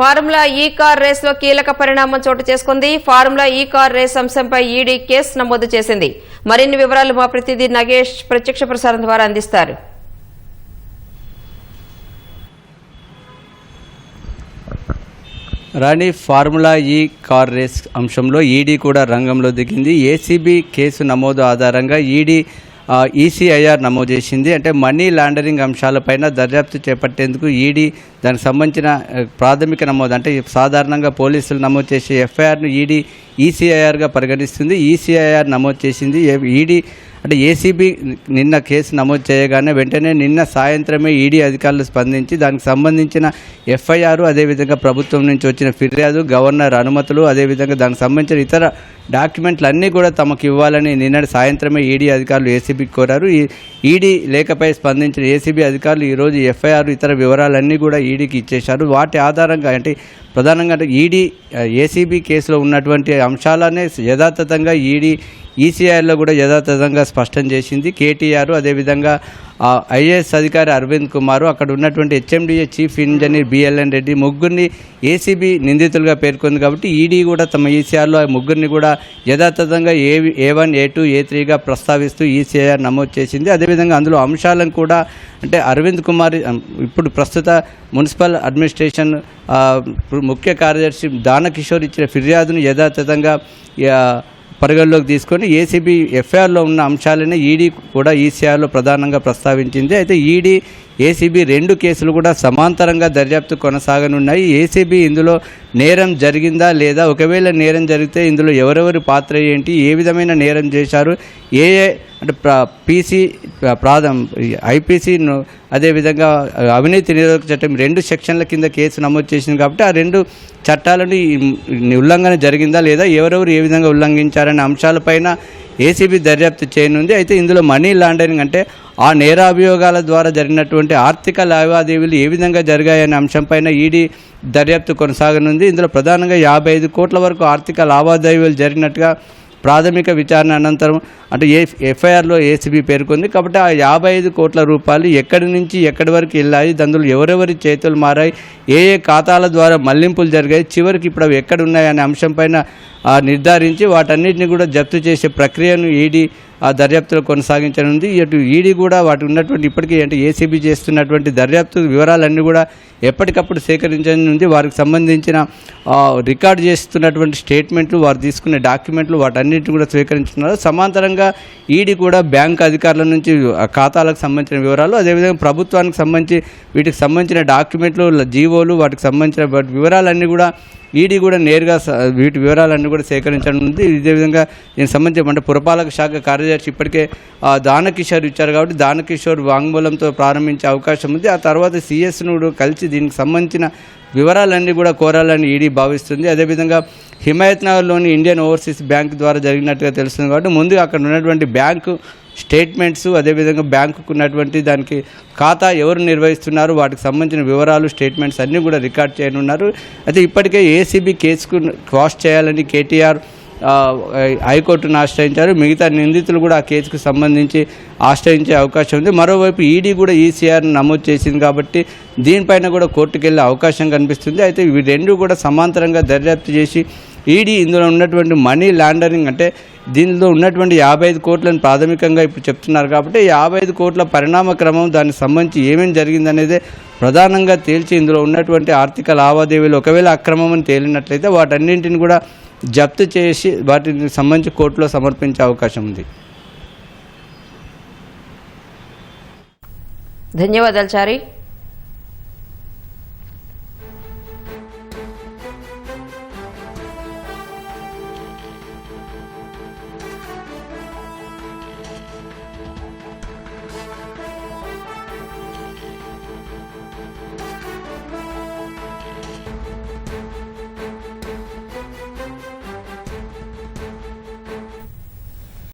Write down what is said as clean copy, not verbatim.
Formula ఈ car రేసులో కీలక పరిణామం చోటు చేసుకుంది. ఫార్ములా ఈ కార్ రేస్ అంశంపై ఈడీ కేసు నమోదు చేసింది. మరిన్ని వివరాలు మా ప్రతినిధి నగేష్ ప్రత్యక్ష ప్రసారం ద్వారా అందిస్తారు. రాణి, ఫార్ములా ఈ కార్ రేస్ అంశంలో ఈడీ కూడా రంగంలో దిగింది. ఏసీబీ కేసు నమోదు ఆధారంగా ఈడీ ఈసీఐఆర్ నమోదు చేసింది. అంటే మనీ లాండరింగ్ అంశాలపైన దర్యాప్తు చేపట్టేందుకు ఈడీ దానికి సంబంధించిన ప్రాథమిక నమోదు, అంటే సాధారణంగా పోలీసులు నమోదు చేసే ఎఫ్ఐఆర్ను ఈడీ ఈసీఐఆర్గా పరిగణిస్తుంది. ఈసీఐఆర్ నమోదు చేసింది. ఈడీ అంటే ఏసీబీ నిన్న కేసు నమోదు చేయగానే వెంటనే నిన్న సాయంత్రమే ఈడీ అధికారులు స్పందించి దానికి సంబంధించిన ఎఫ్ఐఆర్, అదేవిధంగా ప్రభుత్వం నుంచి వచ్చిన ఫిర్యాదు, గవర్నర్ అనుమతులు, అదేవిధంగా దానికి సంబంధించిన ఇతర డాక్యుమెంట్లు అన్నీ కూడా తమకు ఇవ్వాలని నిన్నటి సాయంత్రమే ఈడీ అధికారులు ఏసీబీకి కోరారు. ఈడీ లేఖపై స్పందించిన ఏసీబీ అధికారులు ఈరోజు ఎఫ్ఐఆర్ ఇతర వివరాలన్నీ కూడా ఈడీకి ఇచ్చేశారు. వాటి ఆధారంగా అంటే ప్రధానంగా ఈడీ ఏసీబీ కేసులో ఉన్నటువంటి అంశాలనే యథాతథంగా ఈడీ ఈసీఐఆర్లో కూడా యథాతథంగా స్పష్టం చేసింది. కేటీఆర్, అదేవిధంగా ఐఏఎస్ అధికారి అరవింద్ కుమార్, అక్కడ ఉన్నటువంటి HMDA chief engineer BLN Reddy ముగ్గురిని ఏసీబీ నిందితులుగా పేర్కొంది. కాబట్టి ఈడీ కూడా తమ ఈసీఆర్లో ఆ ముగ్గురిని కూడా యథాతథంగా A1, A2, A3గా ప్రస్తావిస్తూ ఈసీఐఆర్ నమోదు చేసింది. అదేవిధంగా అందులో అంశాలను కూడా అంటే అరవింద్ కుమార్ ఇప్పుడు ప్రస్తుత మున్సిపల్ అడ్మినిస్ట్రేషన్ ముఖ్య కార్యదర్శి దానకిషోర్ ఇచ్చిన ఫిర్యాదును యథాతథంగా పరిగణలోకి తీసుకొని ఏసీబీ ఎఫ్ఐఆర్లో ఉన్న అంశాలనే ఈడీ కూడా ఈసీఆర్లో ప్రధానంగా ప్రస్తావించింది. అయితే ఈడీ ఏసీబీ రెండు కేసులు కూడా సమాంతరంగా దర్యాప్తు కొనసాగనున్నాయి. ఏసీబీ ఇందులో నేరం జరిగిందా లేదా, ఒకవేళ నేరం జరిగితే ఇందులో ఎవరెవరి పాత్ర ఏంటి, ఏ విధమైన నేరం చేశారు, ఏ అంటే ఐపీసీ అదేవిధంగా అవినీతి నిరోధక చట్టం 2 సెక్షన్ల కింద కేసు నమోదు చేసింది. కాబట్టి ఆ 2 చట్టాలను ఉల్లంఘన జరిగిందా లేదా, ఎవరెవరు ఏ విధంగా ఉల్లంఘించారనే అంశాలపైన ఏసీబీ దర్యాప్తు చేయనుంది. అయితే ఇందులో మనీ లాండరింగ్ అంటే ఆ నేరాభియోగాల ద్వారా జరిగినటువంటి ఆర్థిక లావాదేవీలు ఏ విధంగా జరిగాయనే అంశంపైన ఈడీ దర్యాప్తు కొనసాగనుంది. ఇందులో ప్రధానంగా 55 కోట్ల వరకు ఆర్థిక లావాదేవీలు జరిగినట్టుగా ప్రాథమిక విచారణ అనంతరం అంటే ఎఫ్ఐఆర్లో ఏసీబీ పేర్కొంది. కాబట్టి ఆ 55 కోట్ల రూపాయలు ఎక్కడి నుంచి ఎక్కడి వరకు వెళ్ళాయి, అందులో ఎవరెవరి చేతులు మారాయి, ఏ ఖాతాల ద్వారా మళ్లింపులు జరిగాయి, చివరికి ఇప్పుడు అవి ఎక్కడ ఉన్నాయనే అంశంపైన నిర్ధారించి వాటన్నిటిని కూడా జప్తు చేసే ప్రక్రియను ఈడీ దర్యాప్తులో కొనసాగించనుంది. ఇటు ఈడీ కూడా వాటి ఉన్నటువంటి ఇప్పటికీ అంటే ఏసీబీ చేస్తున్నటువంటి దర్యాప్తు వివరాలన్నీ కూడా ఎప్పటికప్పుడు సేకరించనుంది. వారికి సంబంధించిన రికార్డు చేస్తున్నటువంటి స్టేట్మెంట్లు, వారు తీసుకునే డాక్యుమెంట్లు వాటన్నిటిని కూడా స్వీకరించుతున్నారు. సమాంతరంగా ఈడీ కూడా బ్యాంక్ అధికారుల నుంచి ఖాతాలకు సంబంధించిన వివరాలు, అదేవిధంగా ప్రభుత్వానికి సంబంధించి వీటికి సంబంధించిన డాక్యుమెంట్లు, జీవోలు, వాటికి సంబంధించిన వివరాలన్నీ కూడా ఈడీ కూడా నేరుగా వీటి వివరాలన్నీ కూడా సేకరించనుంది. ఇదే విధంగా దీనికి సంబంధించి అంటే పురపాలక శాఖ కార్యదర్శి ఇప్పటికే దానకిషోర్ ఇచ్చారు. కాబట్టి దానకిషోర్ వాంగ్మూలంతో ప్రారంభించే అవకాశం ఉంది. ఆ తర్వాత సిఎస్ను కలిసి దీనికి సంబంధించిన వివరాలన్నీ కూడా కోరాలని ఈడీ భావిస్తుంది. అదేవిధంగా హిమాయత్ నగర్లోని ఇండియన్ ఓవర్సీస్ బ్యాంక్ ద్వారా జరిగినట్టుగా తెలుస్తుంది. కాబట్టి ముందుగా అక్కడ ఉన్నటువంటి బ్యాంకు స్టేట్మెంట్స్, అదేవిధంగా బ్యాంకుకు ఉన్నటువంటి దానికి ఖాతా ఎవరు నిర్వహిస్తున్నారు, వాటికి సంబంధించిన వివరాలు, స్టేట్మెంట్స్ అన్నీ కూడా రికార్డ్ చేయనున్నారు. అయితే ఇప్పటికే ఏసీబీ కేసుకు క్వాష్ చేయాలని కేటీఆర్ హైకోర్టును ఆశ్రయించారు. మిగతా నిందితులు కూడా ఆ కేసుకు సంబంధించి ఆశ్రయించే అవకాశం ఉంది. మరోవైపు ఈడీ కూడా ఈసీఆర్ను నమోదు చేసింది కాబట్టి దీనిపైన కూడా కోర్టుకు వెళ్ళే అవకాశం కనిపిస్తుంది. అయితే ఇవి రెండు కూడా సమాంతరంగా దర్యాప్తు చేసి ఈడీ ఇందులో ఉన్నటువంటి మనీ లాండరింగ్, అంటే దీనిలో ఉన్నటువంటి 55 కోట్లను ప్రాథమికంగా ఇప్పుడు చెప్తున్నారు కాబట్టి 55 కోట్ల పరిణామ క్రమం, దానికి సంబంధించి ఏమేమి జరిగిందనేదే ప్రధానంగా తేల్చి ఇందులో ఉన్నటువంటి ఆర్థిక లావాదేవీలు ఒకవేళ అక్రమం అని తేలినట్లయితే వాటన్నింటిని కూడా జప్తు చేసి వాటికి సంబంధించి కోర్టులో సమర్పించే అవకాశం ఉంది. ధన్యవాదాలు చారి.